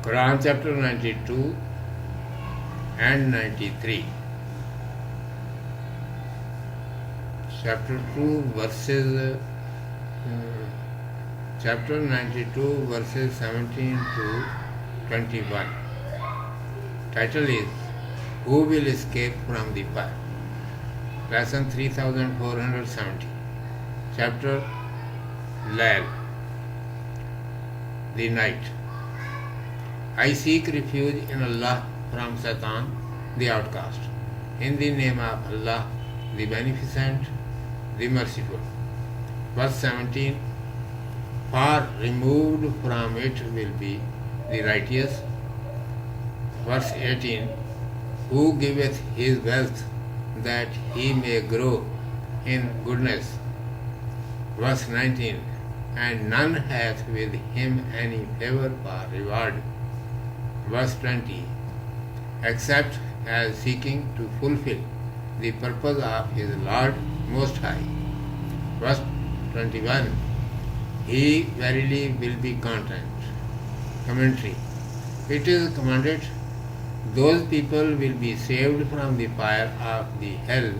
Quran chapter 92 and 93. Chapter 2 verses chapter 92 verses 17 to 21. Title is Who Will Escape from the Fire? Lesson 3470. Chapter Layl, the night. I seek refuge in Allah from Satan, the outcast. In the name of Allah, the Beneficent, the Merciful. Verse 17. Far removed from it will be the righteous. Verse 18. Who giveth his wealth that he may grow in goodness. Verse 19. And none hath with him any favor for reward. Verse 20. Except as seeking to fulfill the purpose of his Lord Most High. Verse 21. He verily will be content. Commentary. It is commanded, those people will be saved from the fire of the hell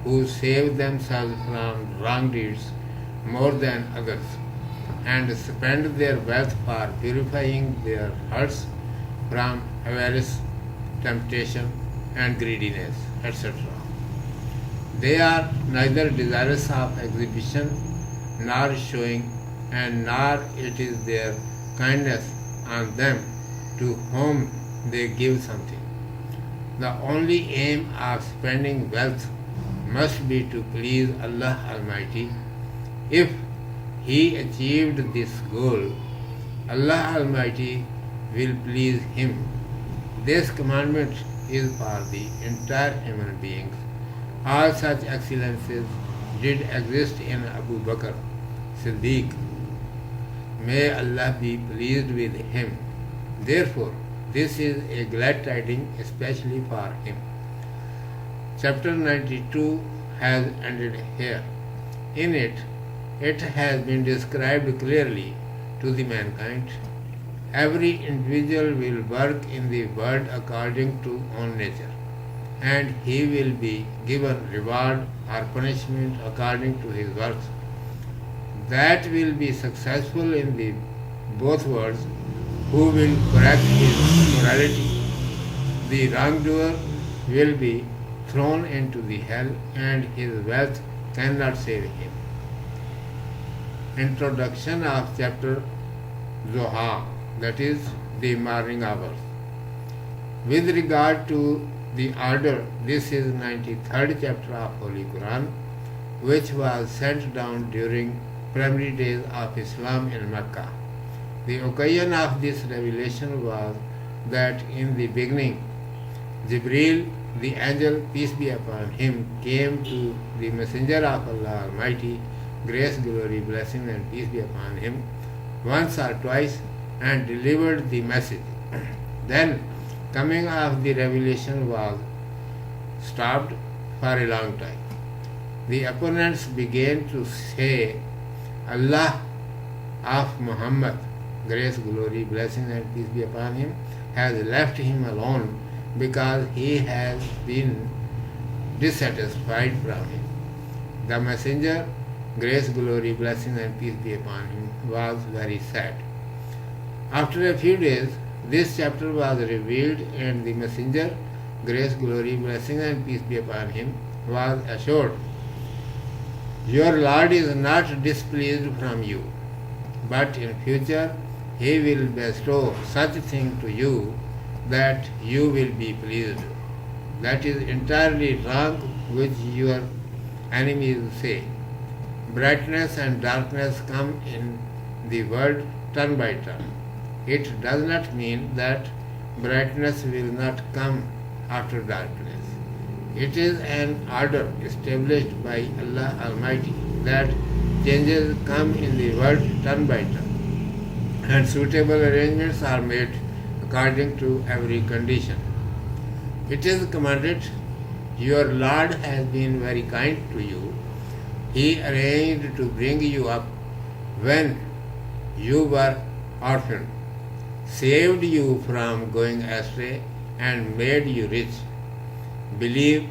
who save themselves from wrong deeds more than others, and spend their wealth for purifying their hearts from avarice, temptation, and greediness, etc. They are neither desirous of exhibition nor showing, and nor it is their kindness on them to whom they give something. The only aim of spending wealth must be to please Allah Almighty. If he achieved this goal, Allah Almighty will please him. This commandment is for the entire human beings. All such excellences did exist in Abu Bakr Siddiq. May Allah be pleased with him. Therefore, this is a glad tidings especially for him. Chapter 92 has ended here. In it, it has been described clearly to the mankind. Every individual will work in the world according to own nature, and he will be given reward or punishment according to his works. That will be successful in the both worlds, who will correct his morality. The wrongdoer will be thrown into the hell, and his wealth cannot save him. Introduction of chapter Zoha, that is, the morning hours. With regard to the order, this is 93rd chapter of Holy Quran, which was sent down during primary days of Islam in Mecca. The occasion of this revelation was that in the beginning, Jibreel, the angel, peace be upon him, came to the messenger of Allah Almighty, grace, glory, blessing, and peace be upon him, once or twice, and delivered the message. Then, coming of the revelation was stopped for a long time. The opponents began to say, Allah of Muhammad, grace, glory, blessing, and peace be upon him, has left him alone because he has been dissatisfied from him. The messenger, grace, glory, blessing, and peace be upon him, was very sad. After a few days, this chapter was revealed, and the messenger, grace, glory, blessing, and peace be upon him, was assured, your Lord is not displeased from you, but in future he will bestow such thing to you that you will be pleased. That is entirely wrong which your enemies say. Brightness and darkness come in the world turn by turn. It does not mean that brightness will not come after darkness. It is an order established by Allah Almighty that changes come in the world turn by turn, and suitable arrangements are made according to every condition. It is commanded, your Lord has been very kind to you. He arranged to bring you up when you were orphaned, saved you from going astray and made you rich. Believe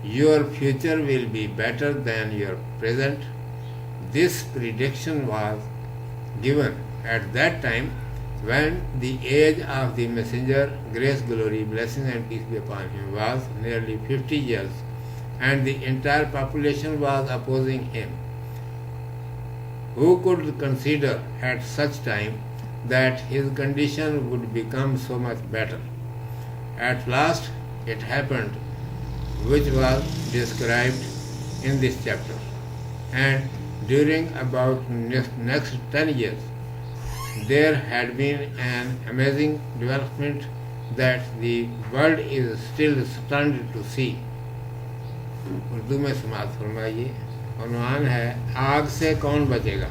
your future will be better than your present. This prediction was given at that time when the age of the messenger, grace, glory, blessing and peace be upon him, was nearly 50 years, and the entire population was opposing him. Who could consider at such time that his condition would become so much better? At last it happened, which was described in this chapter, and during about next 10 years, there had been an amazing development that the world is still stunned to see. Urdu میں سماعت فرمائیے. عنوان ہے آگ سے کون بچے گا.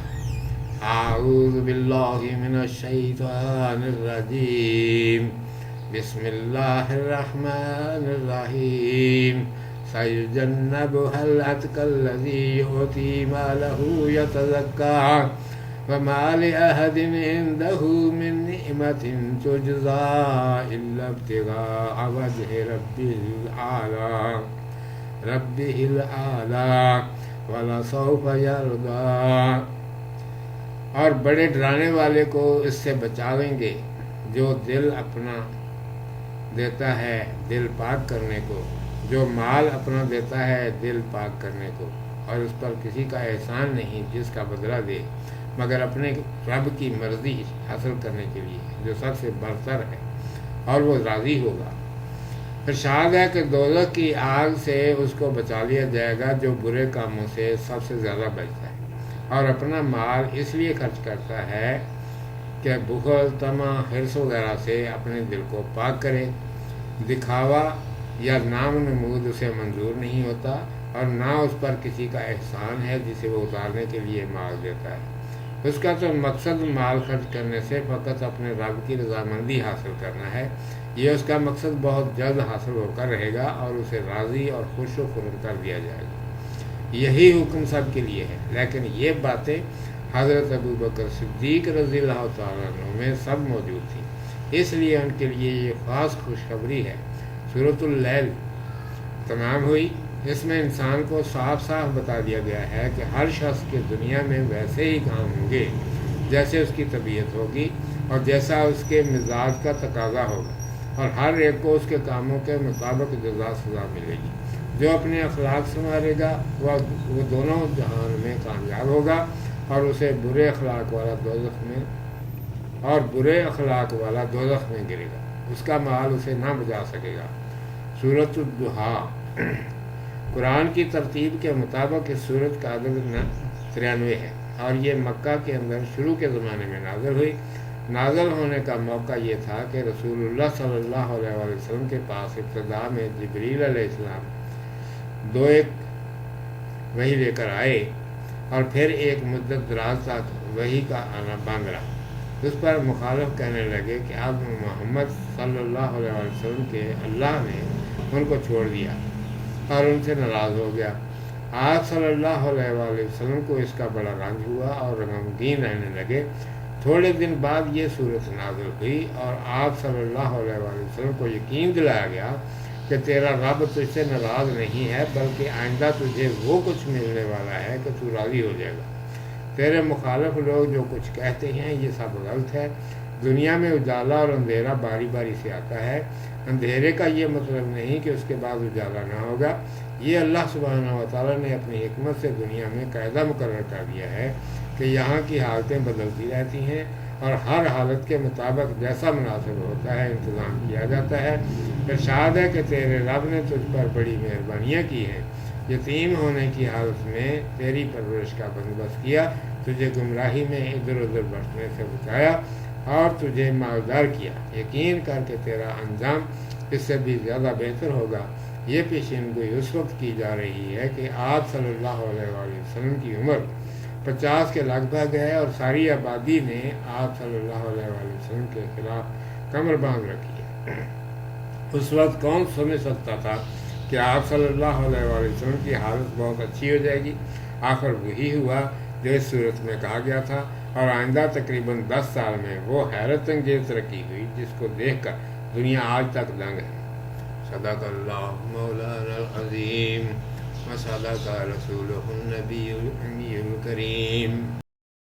اعوذ باللہ من الشیطان الرجیم. بسم اللہ الرحمن الرحیم. سیجنبها الاتقی الذی یؤتی مالہ یتزکی وما لأحد عنده من نعمة تجزى إلا ابتغاء وجه ربه الأعلى ولسوف يرضى. اور بڑے ڈرانے والے کو اس سے بچاویں گے جو دل اپنا دیتا ہے دل پاک کرنے کو، جو مال اپنا دیتا ہے دل پاک کرنے کو، اور اس پر کسی کا احسان نہیں جس کا بدلہ دے مگر اپنے رب کی مرضی حاصل کرنے کے لیے جو سب سے برتر ہے اور وہ راضی ہوگا. ارشاد ہے کہ دوزخ کی آگ سے اس کو بچا لیا جائے گا جو برے کاموں سے سب سے زیادہ بچتا ہے اور اپنا مال اس لیے خرچ کرتا ہے کہ بخل، طمع، حرص وغیرہ سے اپنے دل کو پاک کرے. دکھاوا یا نام نمود اسے منظور نہیں ہوتا اور نہ اس پر کسی کا احسان ہے جسے وہ اتارنے کے لیے مال دیتا ہے. اس کا تو مقصد مال خرچ کرنے سے فقط اپنے رب کی رضامندی حاصل کرنا ہے. یہ اس کا مقصد بہت جلد حاصل ہو کر رہے گا اور اسے راضی اور خوش و خرم کر دیا جائے گا. یہی حکم سب کے لیے ہے، لیکن یہ باتیں حضرت ابوبکر صدیق رضی اللہ تعالیٰ عنہ میں سب موجود تھیں، اس لیے ان کے لیے یہ خاص خوشخبری ہے. سورۃ اللیل تمام ہوئی. اس میں انسان کو صاف صاف بتا دیا گیا ہے کہ ہر شخص کے دنیا میں ویسے ہی کام ہوں گے جیسے اس کی طبیعت ہوگی اور جیسا اس کے مزاج کا تقاضا ہوگا، اور ہر ایک کو اس کے کاموں کے مطابق جزا سزا ملے گی. جو اپنے اخلاق سنوارے گا وہ دونوں جہان میں کامیاب ہوگا اور اسے برے اخلاق والا دوزخ میں گرے گا. اس کا مال اسے نہ بچا سکے گا. سورۃ الضحیٰ قرآن کی ترتیب کے مطابق اس سورت کا عدد 93 ہے اور یہ مکہ کے اندر شروع کے زمانے میں نازل ہوئی. نازل ہونے کا موقع یہ تھا کہ رسول اللہ صلی اللہ علیہ وآلہ وسلم کے پاس ابتدا میں جبریل علیہ السلام ایک وحی لے کر آئے اور پھر ایک مدت دراز تک وحی کا آنا بند رہا. اس پر مخالف کہنے لگے کہ اب محمد صلی اللہ علیہ وآلہ وسلم کے اللہ نے ان کو چھوڑ دیا اور ان سے ناراض ہو گیا. آپ صلی اللہ علیہ وآلہ وسلم کو اس کا بڑا رنج ہوا اور غمگین رہنے لگے. تھوڑے دن بعد یہ صورت نازل ہوئی اور آپ صلی اللہ علیہ وآلہ وسلم کو یقین دلایا گیا کہ تیرا رب تجھ سے ناراض نہیں ہے بلکہ آئندہ تجھے وہ کچھ ملنے والا ہے کہ تو راضی ہو جائے گا. تیرے مخالف لوگ جو کچھ کہتے ہیں یہ سب غلط ہے. دنیا میں اجالا اور اندھیرا باری باری سے آتا ہے. اندھیرے کا یہ مطلب نہیں کہ اس کے بعد اجالا نہ ہوگا. یہ اللہ سبحانہ و تعالیٰ نے اپنی حکمت سے دنیا میں قاعدہ مقرر کر دیا ہے کہ یہاں کی حالتیں بدلتی رہتی ہیں اور ہر حالت کے مطابق جیسا مناسب ہوتا ہے انتظام کیا جاتا ہے. ارشاد ہے کہ تیرے رب نے تجھ پر بڑی مہربانیاں کی ہیں. یتیم ہونے کی حالت میں تیری پرورش کا بندوبست کیا، تجھے گمراہی میں ادھر ادھر بٹنے سے بچایا اور تجھے مالدار کیا. یقین کر کے تیرا انجام اس سے بھی زیادہ بہتر ہوگا. یہ پیشین گوئی اس وقت کی جا رہی ہے کہ آپ صلی اللہ علیہ وآلہ وسلم کی عمر 50 کے لگ بھگ ہے اور ساری آبادی نے آپ صلی اللہ علیہ وآلہ وسلم کے خلاف کمر باندھ رکھی ہے. اس وقت کون سمجھ سکتا تھا کہ آپ صلی اللہ علیہ وآلہ وسلم کی حالت بہت اچھی ہو جائے گی. آخر وہی ہوا جو اس صورت میں کہا گیا تھا. اور آئندہ تقریباً 10 سال میں وہ حیرت انگیز ترقی ہوئی جس کو دیکھ کر دنیا آج تک دنگ ہے۔ صدق اللہ مولانا العظیم و صدق رسولہ النبی الامی الکریم۔